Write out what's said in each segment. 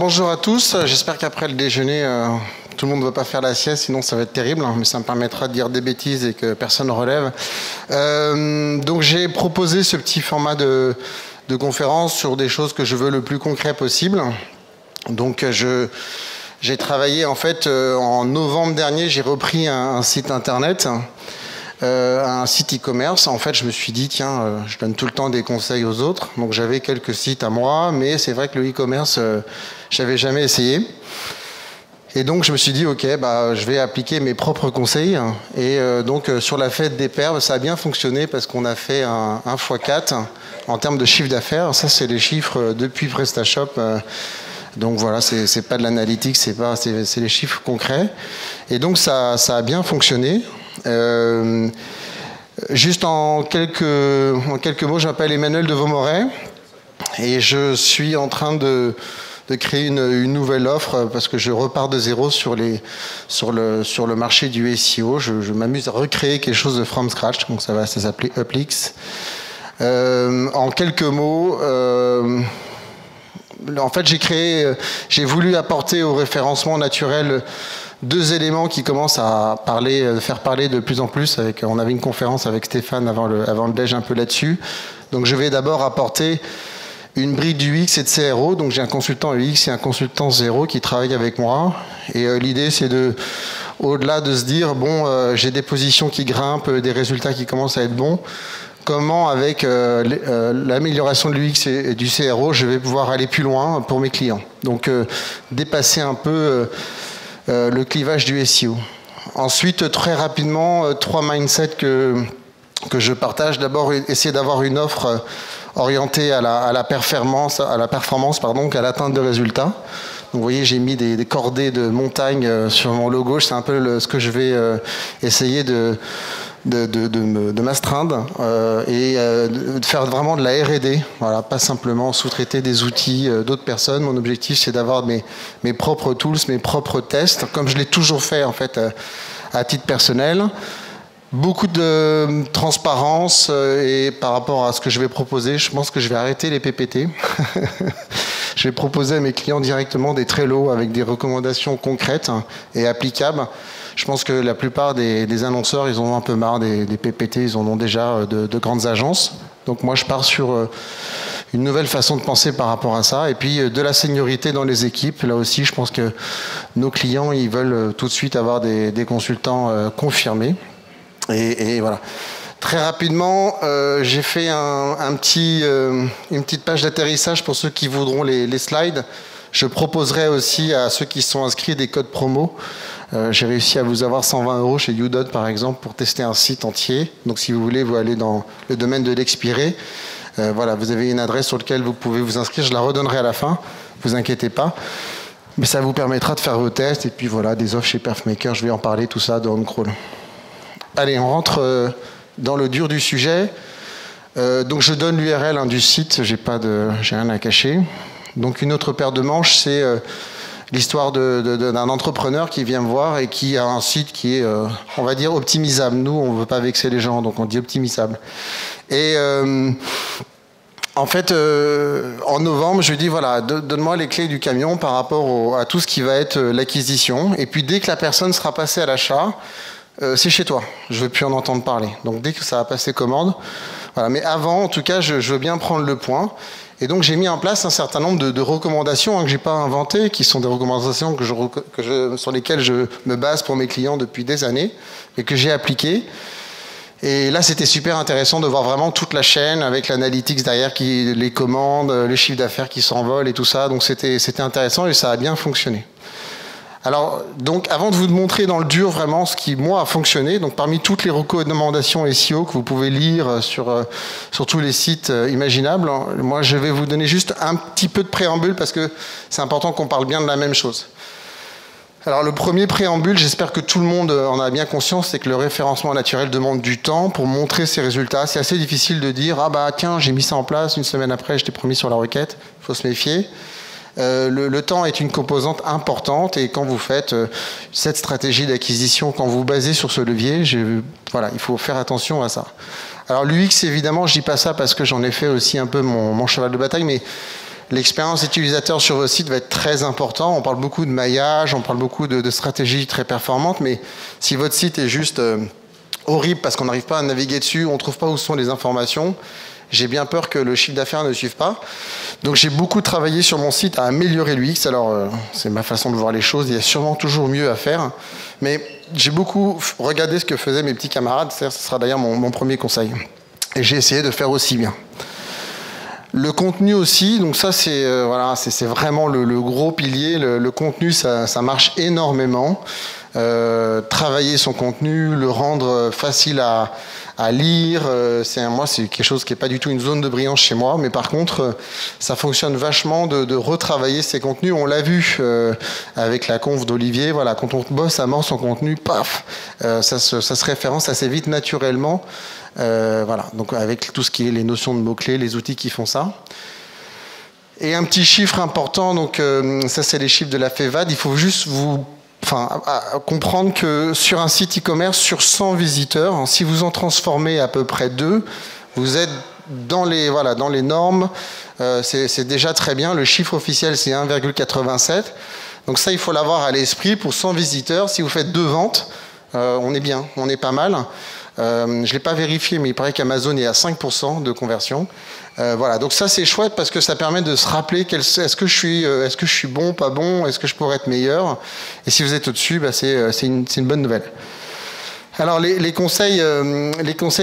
Bonjour à tous, j'espère qu'après le déjeuner, tout le monde ne va pas faire la sieste, sinon ça va être terrible, mais ça me permettra de dire des bêtises et que personne ne relève. Donc j'ai proposé ce petit format de conférence sur des choses que je veux le plus concret possible. Donc j'ai travaillé en fait en novembre dernier, j'ai repris un site internet. Un site e-commerce. En fait, je me suis dit, tiens, je donne tout le temps des conseils aux autres. Donc, j'avais quelques sites à moi, mais c'est vrai que le e-commerce, j'avais jamais essayé. Et donc, je me suis dit, ok, je vais appliquer mes propres conseils. Et donc, sur la fête des pères, ça a bien fonctionné parce qu'on a fait un x4 en termes de chiffre d'affaires. Ça, c'est les chiffres depuis PrestaShop. Donc voilà, c'est pas de l'analytique, c'est les chiffres concrets. Et donc ça a bien fonctionné. Juste en quelques mots, je m'appelle Emmanuel de Vaumoret et je suis en train de créer une nouvelle offre parce que je repars de zéro sur le marché du SEO. Je m'amuse à recréer quelque chose de from scratch, donc ça s'appeler Uplix. En quelques mots. En fait, j'ai voulu apporter au référencement naturel deux éléments qui commencent à faire parler de plus en plus. On avait une conférence avec Stéphane avant le déj un peu là-dessus. Donc, je vais d'abord apporter une brique du UX et de CRO. Donc, j'ai un consultant UX et un consultant CRO qui travaillent avec moi. Et l'idée, c'est au-delà de se dire, j'ai des positions qui grimpent, des résultats qui commencent à être bons. Comment, avec l'amélioration de l'UX et du CRO, je vais pouvoir aller plus loin pour mes clients. Donc, dépasser un peu le clivage du SEO. Ensuite, très rapidement, trois mindsets que je partage. D'abord, essayer d'avoir une offre orientée à la performance, à l'atteinte de résultats. Donc, vous voyez, j'ai mis des cordées de montagne sur mon logo. C'est un peu ce que je vais essayer de m'astreindre et de faire vraiment de la R&D, voilà, pas simplement sous-traiter des outils d'autres personnes. Mon objectif, c'est d'avoir mes propres tools, mes propres tests, comme je l'ai toujours fait en fait à titre personnel. Beaucoup de transparence et par rapport à ce que je vais proposer, je pense que je vais arrêter les PPT. Je vais proposer à mes clients directement des Trello avec des recommandations concrètes et applicables. Je pense que la plupart des annonceurs, ils en ont un peu marre des PPT, ils en ont déjà de grandes agences. Donc moi, je pars sur une nouvelle façon de penser par rapport à ça. Et puis de la seniorité dans les équipes. Là aussi, je pense que nos clients, ils veulent tout de suite avoir des consultants confirmés. Et voilà. Très rapidement, j'ai fait une petite page d'atterrissage pour ceux qui voudront les slides. Je proposerai aussi à ceux qui sont inscrits des codes promo. J'ai réussi à vous avoir 120 € chez Udod, par exemple, pour tester un site entier. Donc, si vous voulez, vous allez dans le domaine de l'expiré. Voilà, vous avez une adresse sur laquelle vous pouvez vous inscrire. Je la redonnerai à la fin. Ne vous inquiétez pas. Mais ça vous permettra de faire vos tests. Et puis, voilà, des offres chez Perfmaker. Je vais en parler, tout ça, de OnCrawl. Allez, on rentre dans le dur du sujet. Donc, je donne l'URL du site. J'ai rien à cacher. Donc, une autre paire de manches, c'est l'histoire d'un entrepreneur qui vient me voir et qui a un site qui est, on va dire, optimisable. Nous, on ne veut pas vexer les gens, donc on dit optimisable. Et en fait, en novembre, je lui dis, voilà, donne-moi les clés du camion par rapport à tout ce qui va être l'acquisition. Et puis, dès que la personne sera passée à l'achat, c'est chez toi. Je ne veux plus en entendre parler. Donc, dès que ça va passer commande. Voilà. Mais avant, en tout cas, je veux bien prendre le point. Et donc, j'ai mis en place un certain nombre de recommandations que je n'ai pas inventées, qui sont des recommandations sur lesquelles je me base pour mes clients depuis des années et que j'ai appliquées. Et là, c'était super intéressant de voir vraiment toute la chaîne avec l'analytics derrière, les commandes, les chiffres d'affaires qui s'envolent et tout ça. Donc, c'était intéressant et ça a bien fonctionné. Alors, donc, avant de vous montrer dans le dur vraiment ce qui, moi, a fonctionné, donc parmi toutes les recommandations SEO que vous pouvez lire sur tous les sites imaginables, moi, je vais vous donner juste un petit peu de préambule parce que c'est important qu'on parle bien de la même chose. Alors, le premier préambule, j'espère que tout le monde en a bien conscience, c'est que le référencement naturel demande du temps pour montrer ses résultats. C'est assez difficile de dire « Ah bah tiens, j'ai mis ça en place, une semaine après, je t'ai promis sur la requête ». Il faut se méfier. Le temps est une composante importante et quand vous faites cette stratégie d'acquisition, quand vous vous basez sur ce levier, voilà, il faut faire attention à ça. Alors l'UX, évidemment, je dis pas ça parce que j'en ai fait aussi un peu mon cheval de bataille, mais L'expérience utilisateur sur vos sites va être très importante. On parle beaucoup de maillage, on parle beaucoup de stratégies très performantes, mais si votre site est juste horrible parce qu'on n'arrive pas à naviguer dessus, on ne trouve pas où sont les informations, j'ai bien peur que le chiffre d'affaires ne suive pas. Donc j'ai beaucoup travaillé sur mon site à améliorer l'UX. Alors c'est ma façon de voir les choses, il y a sûrement toujours mieux à faire. Mais j'ai beaucoup regardé ce que faisaient mes petits camarades, ce sera d'ailleurs mon premier conseil. Et j'ai essayé de faire aussi bien. Le contenu aussi, donc ça c'est voilà, c'est vraiment le gros pilier. Le contenu, ça marche énormément. Travailler son contenu, le rendre facile à lire, moi c'est quelque chose qui n'est pas du tout une zone de brillance chez moi, mais par contre ça fonctionne vachement de retravailler ses contenus. On l'a vu avec la conf d'Olivier, voilà, quand on bosse à mort son contenu, paf, ça se référence assez vite naturellement. Voilà, donc avec tout ce qui est les notions de mots-clés, les outils qui font ça. Et un petit chiffre important, donc ça c'est les chiffres de la FEVAD, il faut juste comprendre que sur un site e-commerce, sur 100 visiteurs, si vous en transformez à peu près 2, vous êtes dans les normes, c'est déjà très bien. Le chiffre officiel c'est 1,87, donc ça il faut l'avoir à l'esprit. Pour 100 visiteurs, si vous faites 2 ventes, on est bien, on est pas mal. Je ne l'ai pas vérifié, mais il paraît qu'Amazon est à 5% de conversion. Voilà, donc ça c'est chouette parce que ça permet de se rappeler est-ce que je suis bon, pas bon, est-ce que je pourrais être meilleur. Et si vous êtes au-dessus, c'est une bonne nouvelle. Alors les conseils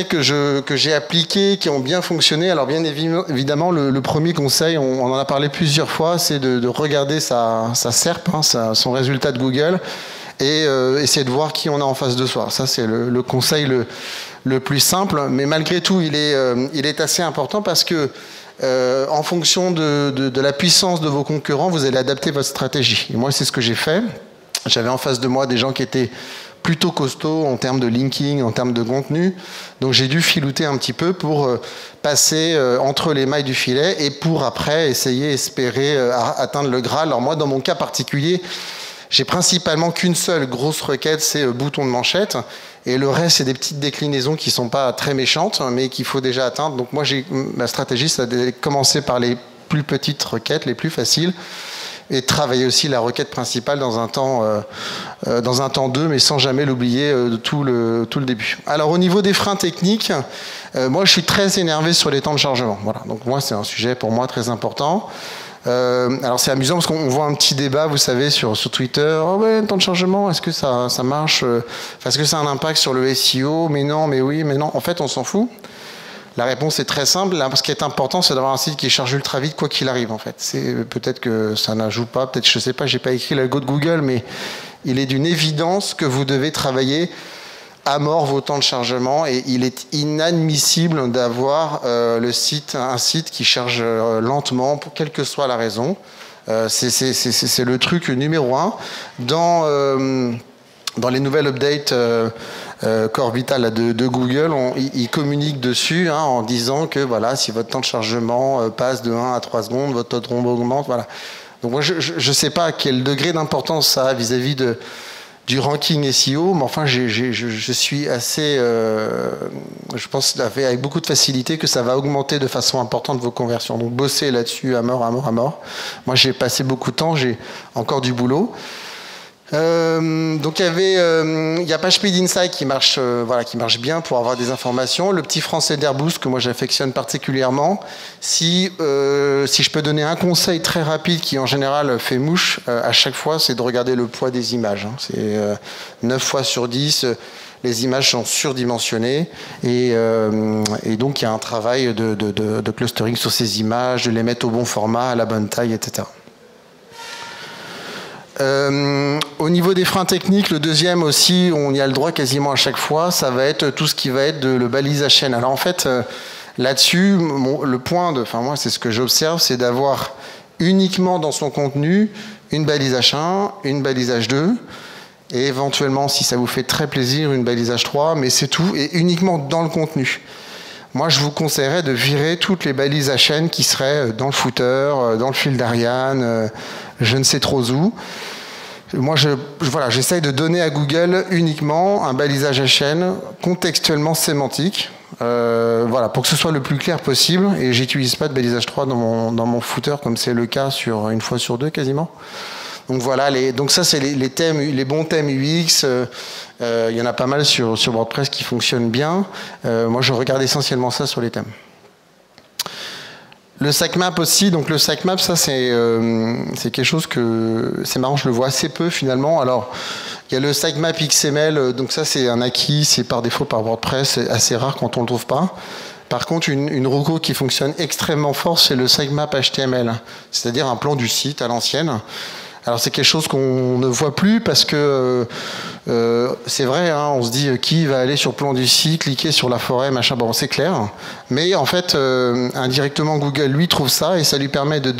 que j'ai appliqués, qui ont bien fonctionné, alors bien évidemment le premier conseil, on en a parlé plusieurs fois, c'est de regarder sa SERP, son résultat de Google, et essayer de voir qui on a en face de soi. Ça c'est le conseil le plus simple, mais malgré tout il est assez important parce que en fonction de la puissance de vos concurrents, vous allez adapter votre stratégie. Et moi c'est ce que j'ai fait. J'avais en face de moi des gens qui étaient plutôt costauds en termes de linking, en termes de contenu. Donc j'ai dû filouter un petit peu pour passer entre les mailles du filet et pour après espérer atteindre le Graal. Alors moi dans mon cas particulier, j'ai principalement qu'une seule grosse requête, c'est bouton de manchette. Et le reste, c'est des petites déclinaisons qui ne sont pas très méchantes, mais qu'il faut déjà atteindre. Donc moi, ma stratégie, c'est de commencer par les plus petites requêtes, les plus faciles, et de travailler aussi la requête principale dans un temps 2, mais sans jamais l'oublier tout le début. Alors au niveau des freins techniques, moi, je suis très énervé sur les temps de chargement. Voilà. Donc moi, c'est un sujet pour moi très important. Alors c'est amusant parce qu'on voit un petit débat, vous savez, sur Twitter. Oh ouais, le temps de chargement, est-ce que ça marche? Est-ce que ça a un impact sur le SEO? Mais non, mais oui, mais non. En fait, on s'en fout. La réponse est très simple. Là, ce qui est important, c'est d'avoir un site qui charge ultra vite, quoi qu'il arrive, en fait. Peut-être que ça n'ajoute pas, peut-être, je sais pas, j'ai pas écrit l'algo de Google, mais il est d'une évidence que vous devez travailler à mort vos temps de chargement, et il est inadmissible d'avoir un site qui charge lentement, pour quelle que soit la raison. C'est le truc numéro 1. Dans les nouvelles updates Core Vital de Google, ils communiquent dessus en disant que voilà, si votre temps de chargement passe de 1 à 3 secondes, votre taux de rombe augmente. Voilà. Donc moi, je ne sais pas quel degré d'importance ça a vis-à-vis du ranking SEO, mais enfin, je suis assez... je pense avec beaucoup de facilité que ça va augmenter de façon importante vos conversions. Donc, bossez là-dessus à mort, à mort, à mort. Moi, j'ai passé beaucoup de temps, j'ai encore du boulot. Donc, il y a PageSpeed Insight qui marche bien pour avoir des informations. Le petit français d'Airbus que moi j'affectionne particulièrement. Si je peux donner un conseil très rapide qui en général fait mouche à chaque fois, c'est de regarder le poids des images. C'est 9 fois sur 10, les images sont surdimensionnées et donc il y a un travail de clustering sur ces images, de les mettre au bon format, à la bonne taille, etc. Au niveau des freins techniques, le deuxième aussi, on y a le droit quasiment à chaque fois, ça va être tout ce qui va être le balisage chaîne. Alors en fait, là-dessus, le point moi c'est ce que j'observe, c'est d'avoir uniquement dans son contenu une balise H1, une balise H2, et éventuellement, si ça vous fait très plaisir, une balise H3, mais c'est tout, et uniquement dans le contenu. Moi, je vous conseillerais de virer toutes les balises à chaîne qui seraient dans le footer, dans le fil d'Ariane, je ne sais trop où. Moi, j'essaye de donner à Google uniquement un balisage à chaîne contextuellement sémantique. Voilà, pour que ce soit le plus clair possible. Et j'utilise pas de balisage 3 dans mon footer, comme c'est le cas sur une fois sur deux quasiment. Donc voilà, donc ça c'est les thèmes, les bons thèmes UX. Il y en a pas mal sur WordPress qui fonctionnent bien. Moi je regarde essentiellement ça sur les thèmes. Le sitemap aussi, donc le sitemap, ça c'est quelque chose que c'est marrant, je le vois assez peu finalement. Alors il y a le sitemap XML, donc ça c'est un acquis, c'est par défaut par WordPress, c'est assez rare quand on le trouve pas. Par contre, une reco qui fonctionne extrêmement fort, c'est le sitemap HTML, c'est-à-dire un plan du site à l'ancienne. Alors c'est quelque chose qu'on ne voit plus parce que c'est vrai, hein, on se dit qui va aller sur le plan du site, cliquer sur la forêt, machin, bon c'est clair. Mais en fait, indirectement Google lui trouve ça et ça lui permet de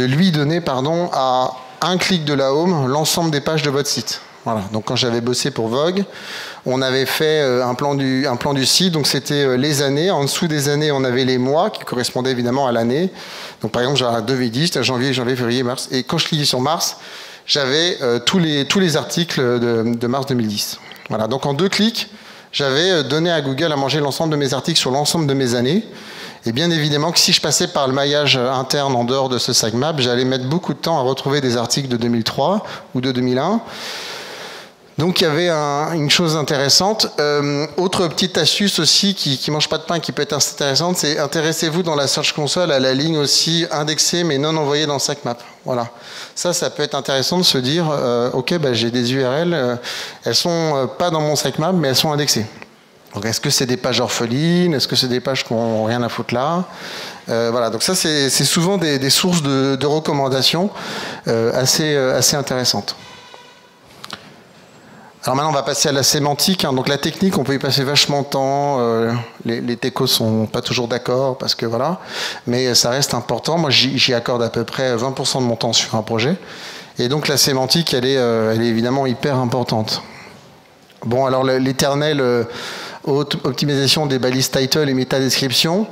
lui donner à un clic de la home l'ensemble des pages de votre site. Voilà. Donc quand j'avais bossé pour Vogue, on avait fait un plan du site, donc c'était les années. En dessous des années, on avait les mois qui correspondaient évidemment à l'année. Donc par exemple, j'avais 2010, janvier, février, mars. Et quand je cliquais sur mars, j'avais tous les articles de mars 2010. Voilà. Donc en 2 clics, j'avais donné à Google à manger l'ensemble de mes articles sur l'ensemble de mes années. Et bien évidemment que si je passais par le maillage interne en dehors de ce sitemap, j'allais mettre beaucoup de temps à retrouver des articles de 2003 ou de 2001. Donc il y avait une chose intéressante. Autre petite astuce aussi qui mange pas de pain, qui peut être intéressante, c'est intéressez-vous dans la Search Console à la ligne aussi indexée mais non envoyée dans le sitemap. Voilà. Ça peut être intéressant de se dire, ok, j'ai des URL, elles sont pas dans mon sitemap mais elles sont indexées. Donc est-ce que c'est des pages orphelines? Est-ce que c'est des pages qui n'ont rien à foutre là? Voilà. Donc ça c'est souvent des sources de recommandations assez intéressantes. Alors maintenant, on va passer à la sémantique. Donc la technique, on peut y passer vachement de temps. Les techos sont pas toujours d'accord parce que voilà, mais ça reste important. Moi, j'y accorde à peu près 20% de mon temps sur un projet. Et donc la sémantique, elle est évidemment hyper importante. Bon, alors l'éternelle optimisation des balises title et métadescription.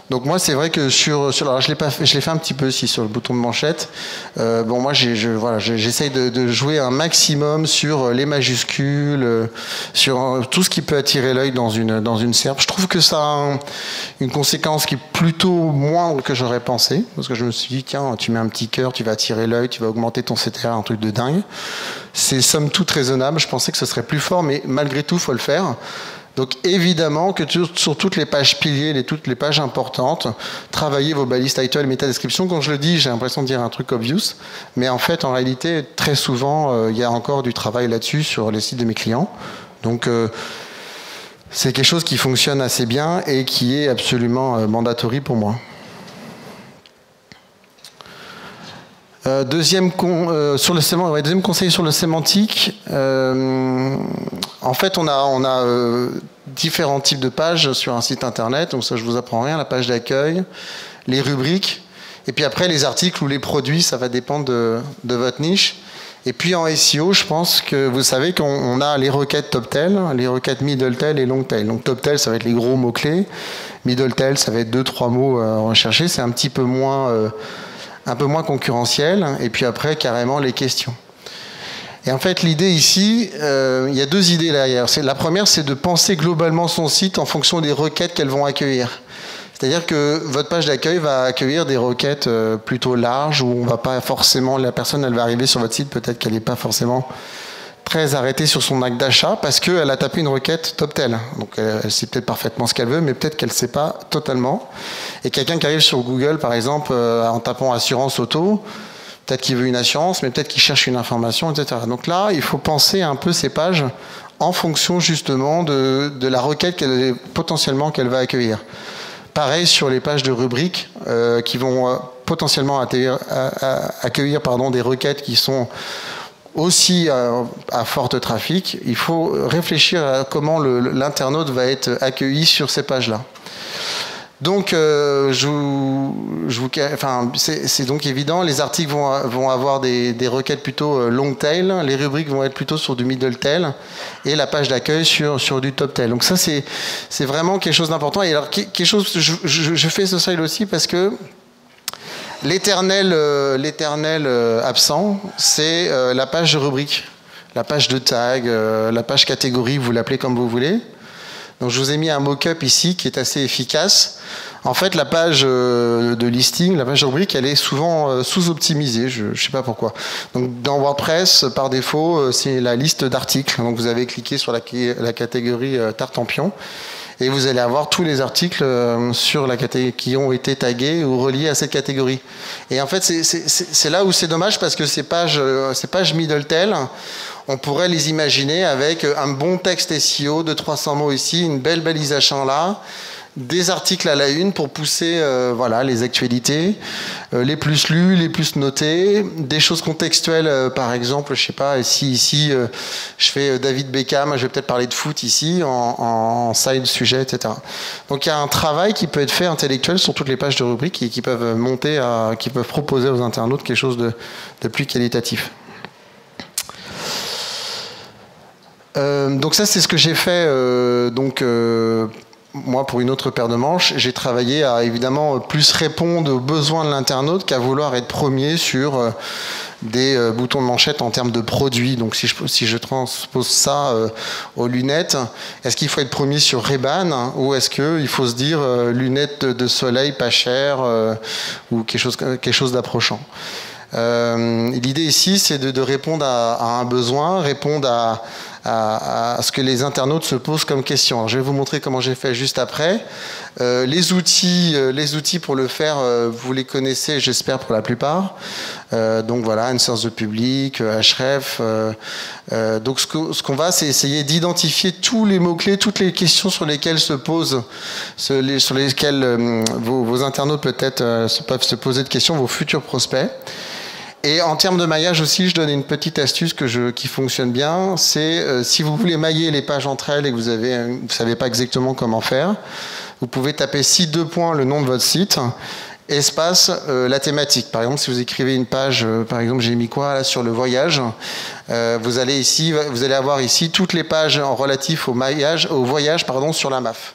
Donc moi c'est vrai que alors je l'ai fait un petit peu aussi sur le bouton de manchette. Bon moi j'essaye de jouer un maximum sur les majuscules, sur tout ce qui peut attirer l'œil dans une SERP. Je trouve que ça a une conséquence qui est plutôt moindre que j'aurais pensé, parce que je me suis dit tiens tu mets un petit cœur, tu vas attirer l'œil, tu vas augmenter ton CTR, un truc de dingue. C'est somme toute raisonnable. Je pensais que ce serait plus fort, mais malgré tout faut le faire. Donc évidemment que sur toutes les pages piliers, toutes les pages importantes, travaillez vos balises title et métadescription. Quand je le dis, j'ai l'impression de dire un truc obvious, mais en fait, en réalité, très souvent, il y a encore du travail là-dessus sur les sites de mes clients. Donc c'est quelque chose qui fonctionne assez bien et qui est absolument mandatory pour moi. Deuxième conseil sur le sémantique. En fait, on a différents types de pages sur un site internet. Donc ça, je vous apprends rien. La page d'accueil, les rubriques, et puis après les articles ou les produits. Ça va dépendre de votre niche. Et puis en SEO, je pense que vous savez qu'on a les requêtes top tail, les requêtes middle tail et long tail. Donc top tail, ça va être les gros mots clés. Middle tail, ça va être 2-3 mots recherchés. C'est un petit peu moins concurrentiel, et puis après carrément les questions. Et en fait l'idée ici, il y a 2 idées derrière. La première, c'est de penser globalement son site en fonction des requêtes qu'elles vont accueillir. C'est-à-dire que votre page d'accueil va accueillir des requêtes plutôt larges, où on va pas forcément, la personne elle va arriver sur votre site, peut-être qu'elle n'est pas forcément très arrêtée sur son acte d'achat parce qu'elle a tapé une requête top tail. Donc elle sait peut-être parfaitement ce qu'elle veut, mais peut-être qu'elle ne sait pas totalement. Et quelqu'un qui arrive sur Google, par exemple, en tapant assurance auto, peut-être qu'il veut une assurance, mais peut-être qu'il cherche une information, etc. Donc là, il faut penser un peu ces pages en fonction justement de la requête potentiellement qu'elle va accueillir. Pareil sur les pages de rubriques qui vont potentiellement accueillir des requêtes qui sont aussi à fort trafic. Il faut réfléchir à comment l'internaute va être accueilli sur ces pages-là. Donc, c'est donc évident, les articles vont avoir des requêtes plutôt long tail, les rubriques vont être plutôt sur du middle tail, et la page d'accueil sur du top tail. Donc ça, c'est vraiment quelque chose d'important. Et alors, quelque chose, je fais ce slide aussi parce que l'éternel absent, c'est la page de rubrique, la page de tag, la page catégorie, vous l'appelez comme vous voulez. Donc je vous ai mis un mock-up ici qui est assez efficace. En fait, la page de listing, la page de rubrique, elle est souvent sous-optimisée, je ne sais pas pourquoi. Donc dans WordPress, par défaut, c'est la liste d'articles. Donc vous avez cliqué sur la catégorie Tartampion et vous allez avoir tous les articles sur la catégorie qui ont été tagués ou reliés à cette catégorie. Et en fait, c'est là où c'est dommage parce que ces pages middle-tail, on pourrait les imaginer avec un bon texte SEO de 300 mots ici, une belle balisation là, des articles à la une pour pousser voilà, les actualités, les plus lus, les plus notés, des choses contextuelles, par exemple, je sais pas, ici je fais David Beckham, je vais peut-être parler de foot ici, en side sujet, etc. Donc il y a un travail qui peut être fait intellectuel sur toutes les pages de rubrique et qui peuvent monter, qui peuvent proposer aux internautes quelque chose de plus qualitatif. Donc ça, c'est ce que j'ai fait moi, pour une autre paire de manches. J'ai travaillé à évidemment plus répondre aux besoins de l'internaute qu'à vouloir être premier sur des boutons de manchette en termes de produits. Donc si je transpose ça aux lunettes, est-ce qu'il faut être premier sur Ray-Ban ou est-ce qu'il faut se dire lunettes de soleil pas chères ou quelque chose d'approchant? L'idée ici, c'est de répondre à un besoin, répondre à ce que les internautes se posent comme question. Alors, je vais vous montrer comment j'ai fait juste après. Les outils pour le faire, vous les connaissez, j'espère, pour la plupart. Donc voilà, une source de public, Href. Donc ce qu'on va, c'est essayer d'identifier tous les mots-clés, toutes les questions sur lesquelles sur lesquelles vos internautes peut-être peuvent se poser de questions, vos futurs prospects. Et en termes de maillage aussi, je donne une petite astuce qui fonctionne bien. C'est si vous voulez mailler les pages entre elles et que vous ne savez pas exactement comment faire, vous pouvez taper site 2 points le nom de votre site, espace la thématique. Par exemple, si vous écrivez une page, par exemple, j'ai mis quoi là sur le voyage, vous allez avoir ici toutes les pages en relatif au voyage sur la MAF.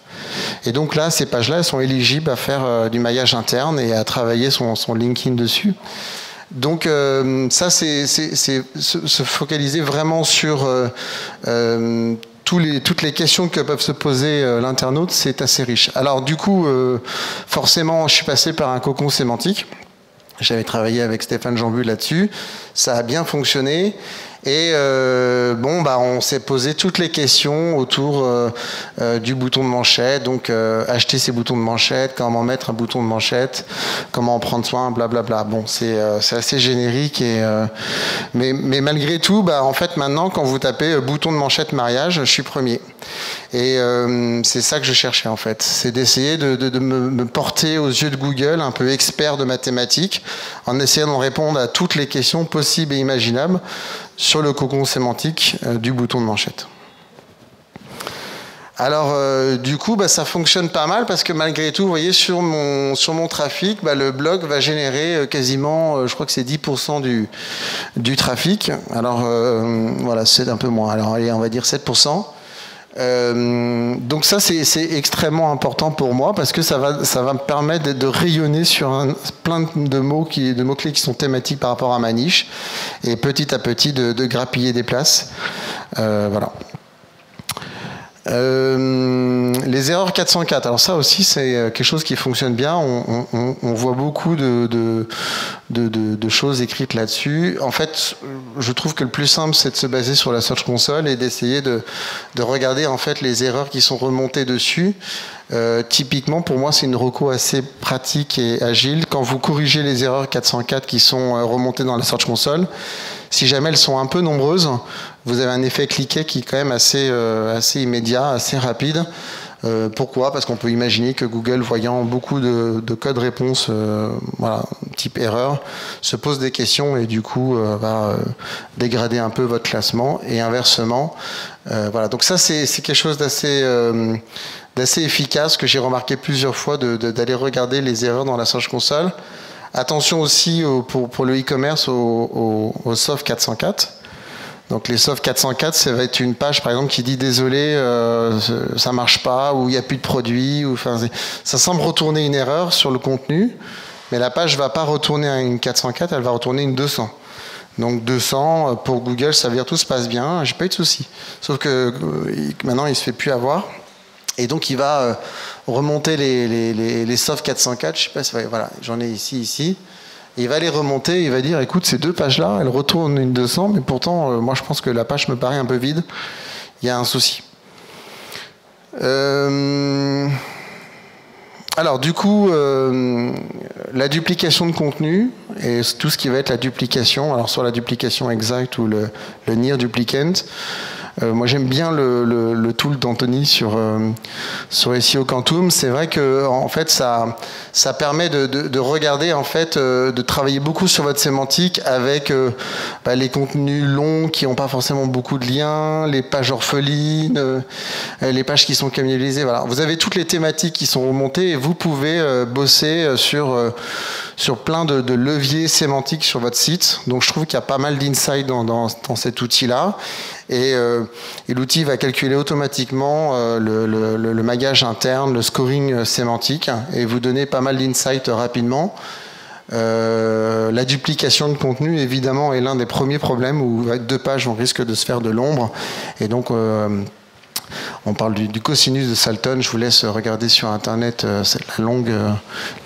Et donc là, ces pages-là, elles sont éligibles à faire du maillage interne et à travailler son LinkedIn dessus. Donc ça, c'est se focaliser vraiment sur toutes les questions que peuvent se poser l'internaute, c'est assez riche. Alors du coup, forcément, je suis passé par un cocon sémantique. J'avais travaillé avec Stéphane Jambu là-dessus. Ça a bien fonctionné. Et on s'est posé toutes les questions autour du bouton de manchette. Donc, acheter ces boutons de manchette, comment mettre un bouton de manchette, comment en prendre soin, blablabla. Bon, c'est assez générique. Mais malgré tout, en fait, maintenant, quand vous tapez bouton de manchette mariage, je suis premier. Et c'est ça que je cherchais, en fait. C'est d'essayer de me porter aux yeux de Google, un peu expert de mathématiques, en essayant de répondre à toutes les questions possibles et imaginables sur le cocon sémantique du bouton de manchette. Alors, du coup, ça fonctionne pas mal parce que malgré tout, vous voyez, sur mon trafic, le blog va générer quasiment, je crois que c'est 10% du trafic. Alors, voilà, c'est un peu moins. Alors, allez, on va dire 7%. Donc ça, c'est extrêmement important pour moi parce que ça va me permettre de rayonner sur plein de mots-clés qui sont thématiques par rapport à ma niche et petit à petit de grappiller des places. Voilà. Les erreurs 404, alors ça aussi c'est quelque chose qui fonctionne bien, on voit beaucoup de choses écrites là-dessus. En fait, je trouve que le plus simple c'est de se baser sur la Search Console et d'essayer de regarder en fait les erreurs qui sont remontées dessus. Typiquement pour moi c'est une reco assez pratique et agile. Quand vous corrigez les erreurs 404 qui sont remontées dans la Search Console, si jamais elles sont un peu nombreuses, vous avez un effet cliquet qui est quand même assez immédiat, assez rapide. Pourquoi? Parce qu'on peut imaginer que Google, voyant beaucoup de codes réponses voilà, type erreur, se pose des questions et du coup va dégrader un peu votre classement et inversement. Voilà. Donc ça, c'est quelque chose d'assez efficace que j'ai remarqué plusieurs fois d'aller regarder les erreurs dans la Search Console. Attention aussi pour le e-commerce au SOF 404. Donc les SOF 404, ça va être une page par exemple qui dit désolé, ça marche pas, ou il n'y a plus de produit, ou enfin ça semble retourner une erreur sur le contenu, mais la page va pas retourner une 404, elle va retourner une 200. Donc 200 pour Google, ça veut dire tout se passe bien, j'ai pas eu de souci. Sauf que maintenant il se fait plus avoir. Et donc il va remonter les soft 404, je sais pas si voilà, j'en ai ici. Et il va les remonter, il va dire écoute, ces deux pages-là, elles retournent une 200, mais pourtant, moi je pense que la page me paraît un peu vide. Il y a un souci. Alors du coup, la duplication de contenu et tout ce qui va être la duplication, alors soit la duplication exact ou le near duplicate. Moi j'aime bien le tool d'Anthony sur SEO Quantum. C'est vrai que en fait ça permet de regarder en fait de travailler beaucoup sur votre sémantique avec les contenus longs qui n'ont pas forcément beaucoup de liens, les pages orphelines, les pages qui sont cannibalisées. Voilà, vous avez toutes les thématiques qui sont remontées et vous pouvez bosser sur plein de leviers sémantiques sur votre site. Donc je trouve qu'il y a pas mal d'insight dans cet outil-là. Et l'outil va calculer automatiquement le magage interne, le scoring sémantique, et vous donner pas mal d'insights rapidement. La duplication de contenu, évidemment, est l'un des premiers problèmes où avec 2 pages, on risque de se faire de l'ombre. Et donc, on parle du cosinus de Salton. Je vous laisse regarder sur Internet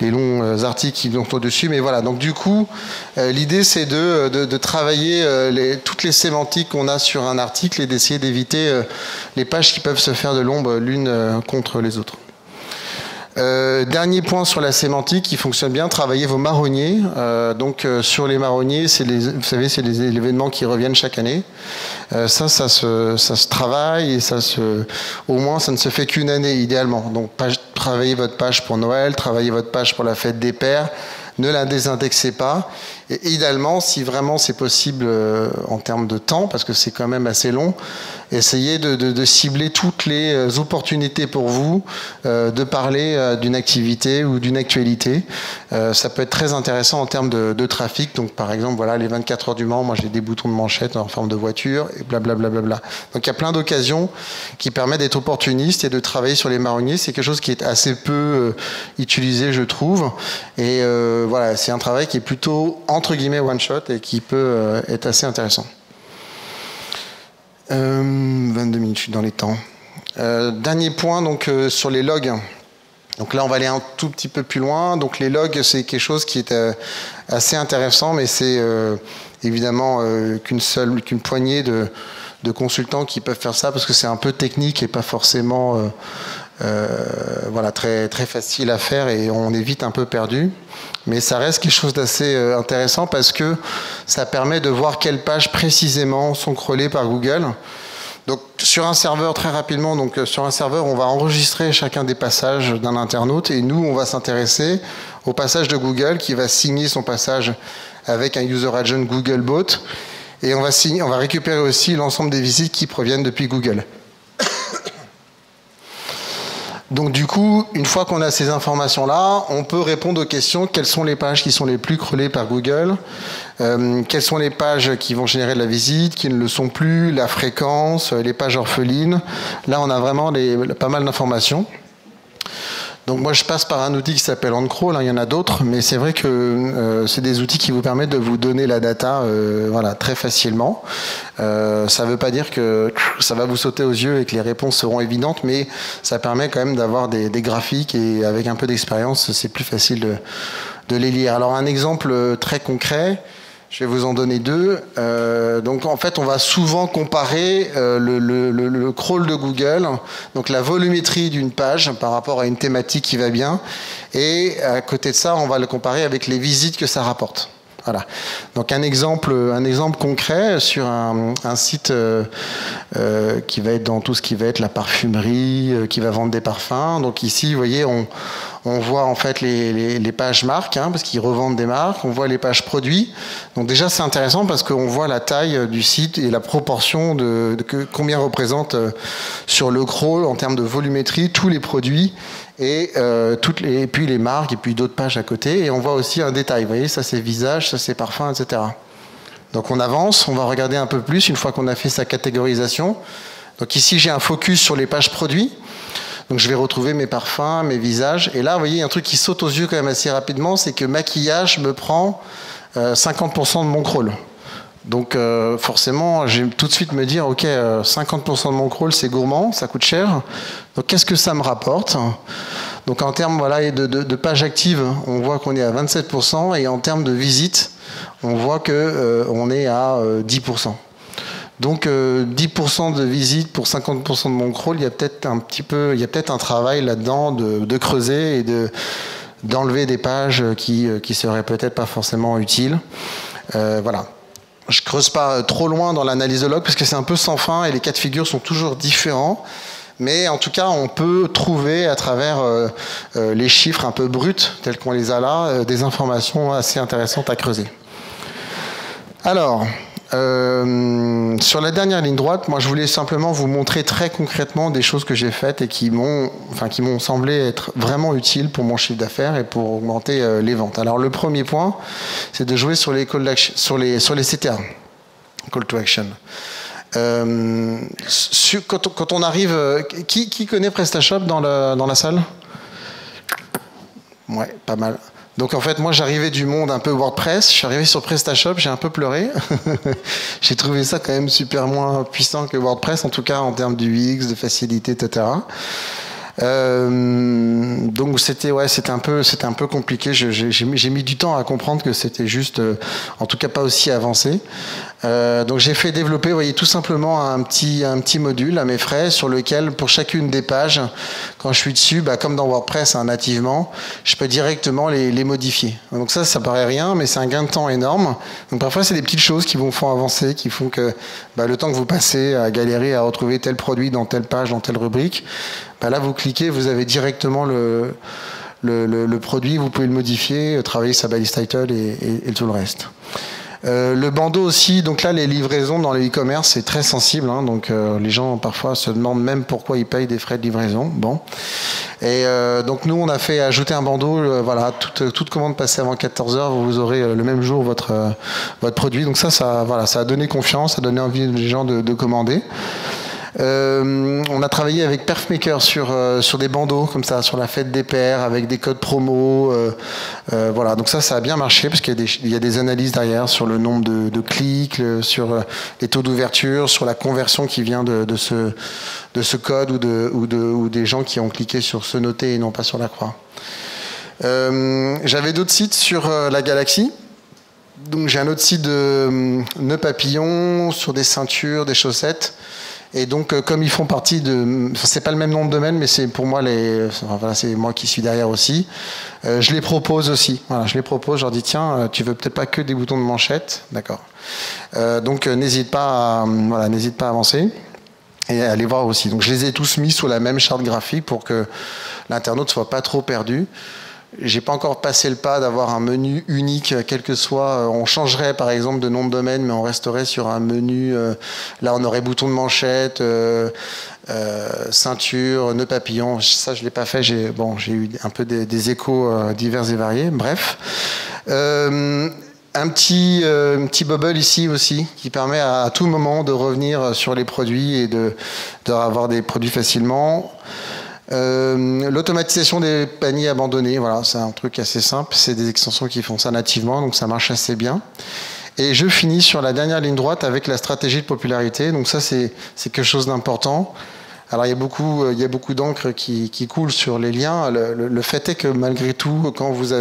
les longs articles qui sont au-dessus. Mais voilà, donc du coup, l'idée, c'est de travailler toutes les sémantiques qu'on a sur un article et d'essayer d'éviter les pages qui peuvent se faire de l'ombre l'une contre les autres. Dernier point sur la sémantique qui fonctionne bien, travaillez vos marronniers. Donc sur les marronniers, vous savez, c'est les événements qui reviennent chaque année. Ça se travaille et au moins ça ne se fait qu'une année idéalement. Donc travaillez votre page pour Noël, travaillez votre page pour la fête des pères. Ne la désindexez pas. Et idéalement, si vraiment c'est possible en termes de temps, parce que c'est quand même assez long, essayez de cibler toutes les opportunités pour vous de parler d'une activité ou d'une actualité. Ça peut être très intéressant en termes de trafic. Donc par exemple, voilà, les 24 heures du Mans, moi j'ai des boutons de manchette en forme de voiture, et blablabla. Donc il y a plein d'occasions qui permettent d'être opportuniste et de travailler sur les marronniers. C'est quelque chose qui est assez peu utilisé, je trouve. Et voilà, c'est un travail qui est plutôt entre guillemets one shot et qui peut être assez intéressant. 22 minutes, je suis dans les temps. Dernier point donc sur les logs. Donc là, on va aller un tout petit peu plus loin. Donc les logs, c'est quelque chose qui est assez intéressant, mais c'est évidemment qu'une poignée de consultants qui peuvent faire ça parce que c'est un peu technique et pas forcément voilà, très, très facile à faire et on est vite un peu perdu. Mais ça reste quelque chose d'assez intéressant parce que ça permet de voir quelles pages précisément sont crawlées par Google. Donc sur un serveur, très rapidement, donc sur un serveur, on va enregistrer chacun des passages d'un internaute et nous, on va s'intéresser au passage de Google qui va signer son passage avec un user agent Googlebot et on va récupérer aussi l'ensemble des visites qui proviennent depuis Google. Donc du coup, une fois qu'on a ces informations-là, on peut répondre aux questions. Quelles sont les pages qui sont les plus crawlées par Google ? Quelles sont les pages qui vont générer de la visite, qui ne le sont plus, la fréquence, les pages orphelines. Là, on a vraiment pas mal d'informations. Donc moi, je passe par un outil qui s'appelle OnCrawl, il y en a d'autres, mais c'est vrai que c'est des outils qui vous permettent de vous donner la data voilà, très facilement. Ça ne veut pas dire que ça va vous sauter aux yeux et que les réponses seront évidentes, mais ça permet quand même d'avoir des graphiques et avec un peu d'expérience, c'est plus facile de les lire. Alors un exemple très concret, je vais vous en donner 2. Donc en fait, on va souvent comparer le crawl de Google, donc la volumétrie d'une page par rapport à une thématique qui va bien, et à côté de ça, on va le comparer avec les visites que ça rapporte. Voilà. Donc un exemple concret sur un site qui va être dans tout ce qui va être la parfumerie, qui va vendre des parfums. Donc ici, vous voyez, on voit en fait les pages marques, parce qu'ils revendent des marques. On voit les pages produits. Donc déjà, c'est intéressant parce qu'on voit la taille du site et la proportion de combien représente sur le crawl en termes de volumétrie tous les produits. Et puis les marques et puis d'autres pages à côté et on voit aussi un détail, vous voyez, ça c'est visage, ça c'est parfum, etc. Donc on avance, on va regarder un peu plus une fois qu'on a fait sa catégorisation. Donc ici j'ai un focus sur les pages produits, donc je vais retrouver mes parfums, mes visages, et là vous voyez un truc qui saute aux yeux quand même assez rapidement, c'est que maquillage me prend 50% de mon crawl. Donc forcément, je vais tout de suite me dire, ok, 50% de mon crawl, c'est gourmand, ça coûte cher. Donc qu'est-ce que ça me rapporte? Donc en termes voilà, de pages actives, on voit qu'on est à 27%, et en termes de visites, on voit qu'on est à 10%. Donc 10% de visites pour 50% de mon crawl, il y a peut-être un travail là-dedans de creuser et d'enlever des pages qui seraient peut-être pas forcément utiles. Voilà. Je creuse pas trop loin dans l'analyse de log parce que c'est un peu sans fin et les cas de figure sont toujours différents. Mais en tout cas, on peut trouver à travers les chiffres un peu bruts, tels qu'on les a là, des informations assez intéressantes à creuser. Alors, sur la dernière ligne droite, moi je voulais simplement vous montrer très concrètement des choses que j'ai faites et qui m'ont semblé être vraiment utiles pour mon chiffre d'affaires et pour augmenter les ventes. Alors le premier point, c'est de jouer sur les sur les CTA, call to action. Quand on arrive, qui connaît PrestaShop dans la salle? Ouais, pas mal. Donc en fait, moi j'arrivais du monde un peu WordPress, je suis arrivé sur PrestaShop, j'ai un peu pleuré. J'ai trouvé ça quand même super moins puissant que WordPress, en tout cas en termes du UX, de facilité, etc. Donc c'était un peu compliqué. J'ai mis du temps à comprendre que c'était juste, en tout cas pas aussi avancé. Donc j'ai fait développer, vous voyez, tout simplement un petit module à mes frais sur lequel, pour chacune des pages, quand je suis dessus, comme dans WordPress nativement, je peux directement les modifier. Donc ça paraît rien, mais c'est un gain de temps énorme. Donc parfois c'est des petites choses qui vous font avancer, qui font que le temps que vous passez à galérer à retrouver tel produit dans telle page, dans telle rubrique, là vous cliquez, vous avez directement le produit, vous pouvez le modifier, travailler sa balise title et tout le reste. Le bandeau aussi, donc là les livraisons dans le e-commerce c'est très sensible, donc les gens parfois se demandent même pourquoi ils payent des frais de livraison. Bon. Et donc nous on a fait ajouter un bandeau, voilà, toute commande passée avant 14h, vous aurez le même jour votre produit. Donc ça a donné confiance, ça a donné envie aux gens de commander. On a travaillé avec Perfmaker sur des bandeaux comme ça, sur la fête des pairs, avec des codes promo. Voilà, donc ça a bien marché parce qu'il y a des analyses derrière sur le nombre de clics, sur les taux d'ouverture, sur la conversion qui vient de ce code ou des gens qui ont cliqué sur se noter et non pas sur la croix. J'avais d'autres sites sur la galaxie. Donc j'ai un autre site de nœuds papillons sur des ceintures, des chaussettes. Et donc, comme ils font partie c'est pas le même nom de domaine, mais c'est pour moi c'est moi qui suis derrière aussi. Je les propose aussi. Voilà, je leur dis tiens, tu veux peut-être pas que des boutons de manchette, d'accord. Donc n'hésite pas à avancer et à aller voir aussi. Donc je les ai tous mis sous la même charte graphique pour que l'internaute soit pas trop perdu. J'ai pas encore passé le pas d'avoir un menu unique, quel que soit. On changerait par exemple de nom de domaine, mais on resterait sur un menu. Là, on aurait bouton de manchette, ceinture, nœud papillon. Ça, je l'ai pas fait. J'ai eu un peu des échos divers et variés. Bref. Un petit bubble ici aussi qui permet à tout moment de revenir sur les produits et d'avoir des produits facilement. L'automatisation des paniers abandonnés, voilà, c'est un truc assez simple, c'est des extensions qui font ça nativement, donc ça marche assez bien. Et je finis sur la dernière ligne droite avec la stratégie de popularité, donc ça c'est quelque chose d'important. Alors il y a beaucoup d'encre qui coule sur les liens. Le fait est que malgré tout, quand vous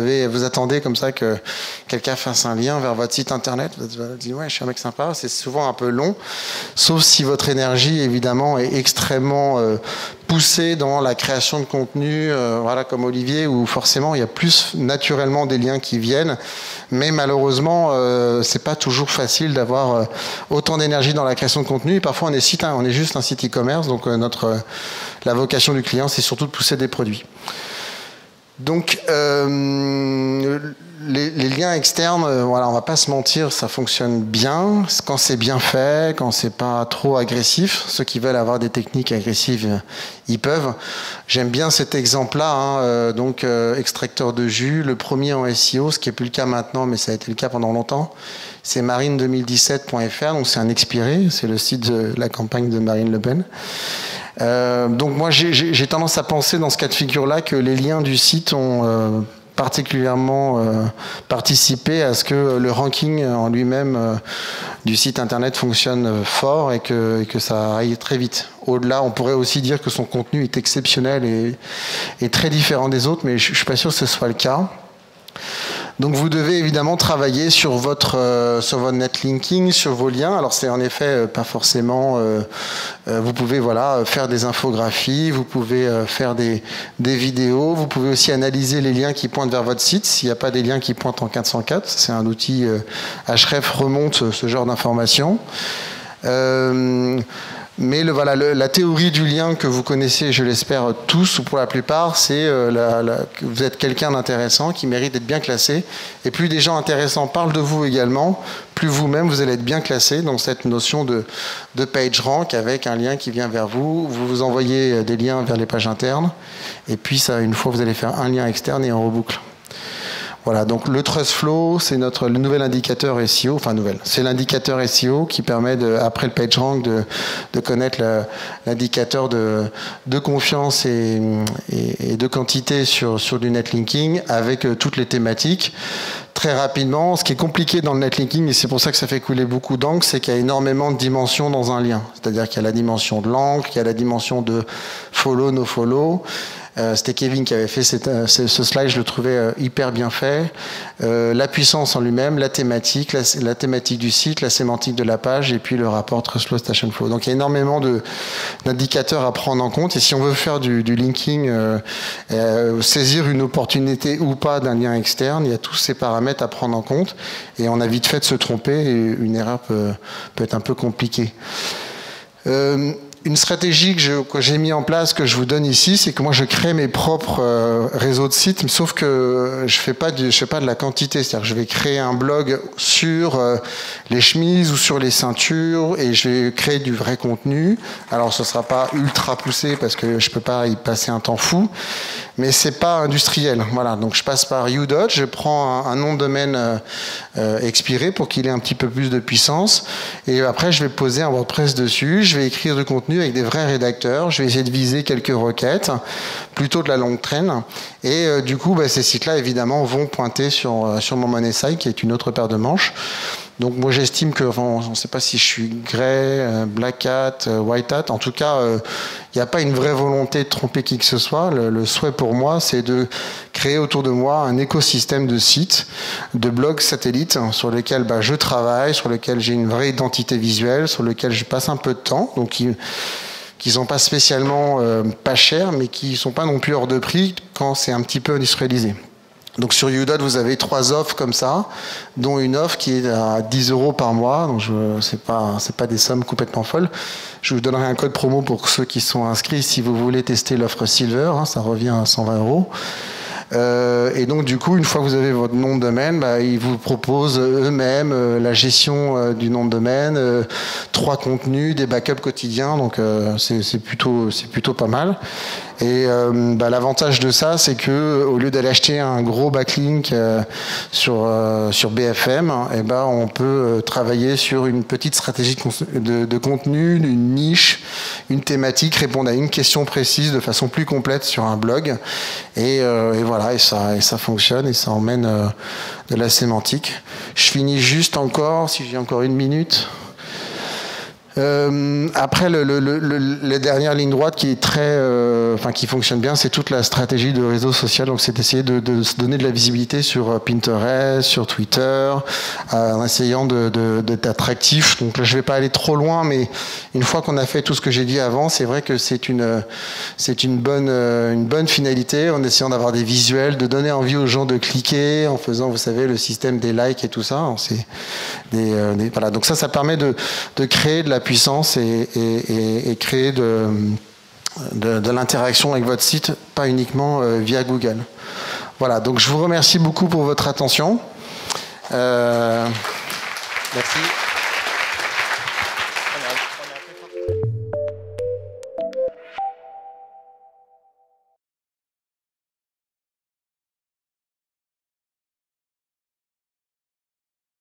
attendez comme ça que quelqu'un fasse un lien vers votre site internet, vous allez dire ouais, je suis un mec sympa. C'est souvent un peu long, sauf si votre énergie évidemment est extrêmement poussée dans la création de contenu, voilà, comme Olivier, où forcément il y a plus naturellement des liens qui viennent. Mais malheureusement, c'est pas toujours facile d'avoir autant d'énergie dans la création de contenu. Et parfois, on est juste un site e-commerce, donc la vocation du client, c'est surtout de pousser des produits. Donc, les liens externes, voilà, on va pas se mentir, ça fonctionne bien quand c'est bien fait, quand c'est pas trop agressif. Ceux qui veulent avoir des techniques agressives, ils peuvent. J'aime bien cet exemple-là, donc extracteur de jus, le premier en SEO, ce qui est plus le cas maintenant, mais ça a été le cas pendant longtemps. C'est marine2017.fr, donc c'est un expiré, c'est le site de la campagne de Marine Le Pen. Donc moi j'ai tendance à penser dans ce cas de figure-là que les liens du site ont particulièrement participer à ce que le ranking en lui-même du site internet fonctionne fort et que ça aille très vite. Au-delà, on pourrait aussi dire que son contenu est exceptionnel et très différent des autres, mais je ne suis pas sûr que ce soit le cas. Donc vous devez évidemment travailler sur votre netlinking, sur vos liens. Alors c'est en effet pas forcément... vous pouvez faire des infographies, vous pouvez faire des vidéos, vous pouvez aussi analyser les liens qui pointent vers votre site. S'il n'y a pas des liens qui pointent en 404, c'est un outil Href remonte ce genre d'informations. Mais la théorie du lien que vous connaissez, je l'espère tous, ou pour la plupart, c'est que vous êtes quelqu'un d'intéressant qui mérite d'être bien classé. Et plus des gens intéressants parlent de vous également, plus vous-même, vous allez être bien classé dans cette notion de PageRank avec un lien qui vient vers vous. Vous vous envoyez des liens vers les pages internes. Et puis, ça, une fois, vous allez faire un lien externe et on reboucle. Voilà, donc le TrustFlow, c'est le nouvel indicateur SEO, c'est l'indicateur SEO qui permet, après le PageRank, de connaître l'indicateur de confiance et de quantité sur du netlinking avec toutes les thématiques. Très rapidement, ce qui est compliqué dans le netlinking, et c'est pour ça que ça fait couler beaucoup d'encre, c'est qu'il y a énormément de dimensions dans un lien. C'est-à-dire qu'il y a la dimension de l'encre, il y a la dimension de follow, no follow. C'était Kevin qui avait fait ce slide, je le trouvais hyper bien fait. La puissance en lui-même, la thématique du site, la sémantique de la page, et puis le rapport TrustFlow, StationFlow. Donc il y a énormément d'indicateurs à prendre en compte. Et si on veut faire du linking, saisir une opportunité ou pas d'un lien externe, il y a tous ces paramètres à prendre en compte. Et on a vite fait de se tromper, et une erreur peut être un peu compliquée. Une stratégie que j'ai mis en place, que je vous donne ici, c'est que moi je crée mes propres réseaux de sites, sauf que je fais pas de la quantité, c'est-à-dire que je vais créer un blog sur les chemises ou sur les ceintures et je vais créer du vrai contenu. Alors ce sera pas ultra poussé parce que je peux pas y passer un temps fou, mais c'est pas industriel. Voilà, donc je passe par UDOT, je prends un nom de domaine expiré pour qu'il ait un petit peu plus de puissance et après je vais poser un WordPress dessus, je vais écrire du contenu avec des vrais rédacteurs, je vais essayer de viser quelques requêtes, plutôt de la longue traîne, et du coup ces sites-là évidemment vont pointer sur mon Money Site qui est une autre paire de manches. Donc moi j'estime que, on ne sait pas si je suis grey, black hat, white hat, en tout cas il n'y a pas une vraie volonté de tromper qui que ce soit. Le souhait pour moi c'est de créer autour de moi un écosystème de sites, de blogs satellites sur lesquels je travaille, sur lesquels j'ai une vraie identité visuelle, sur lesquels je passe un peu de temps, donc qui sont pas spécialement pas chers, mais qui sont pas non plus hors de prix quand c'est un petit peu industrialisé. Donc sur UDOT, vous avez 3 offres comme ça, dont une offre qui est à 10 € par mois. Donc c'est pas des sommes complètement folles. Je vous donnerai un code promo pour ceux qui sont inscrits si vous voulez tester l'offre Silver. Ça revient à 120 €. Et donc du coup, une fois que vous avez votre nom de domaine, ils vous proposent eux-mêmes la gestion du nom de domaine, 3 contenus, des backups quotidiens, donc c'est plutôt pas mal. Et l'avantage de ça, c'est que au lieu d'aller acheter un gros backlink sur BFM, on peut travailler sur une petite stratégie de contenu, une niche, une thématique, répondre à une question précise de façon plus complète sur un blog. Et voilà, et ça fonctionne et ça emmène de la sémantique. Je finis juste encore, si j'ai encore 1 minute. Après, la dernière ligne droite qui est qui fonctionne bien, c'est toute la stratégie de réseau social. Donc, c'est d'essayer de se donner de la visibilité sur Pinterest, sur Twitter, en essayant d'être attractif. Donc là, je vais pas aller trop loin, mais une fois qu'on a fait tout ce que j'ai dit avant, c'est vrai que c'est une bonne finalité, en essayant d'avoir des visuels, de donner envie aux gens de cliquer, en faisant, vous savez, le système des likes et tout ça. Voilà. Donc ça permet de créer de la puissance et créer de l'interaction avec votre site, pas uniquement via Google. Voilà, donc je vous remercie beaucoup pour votre attention. Merci.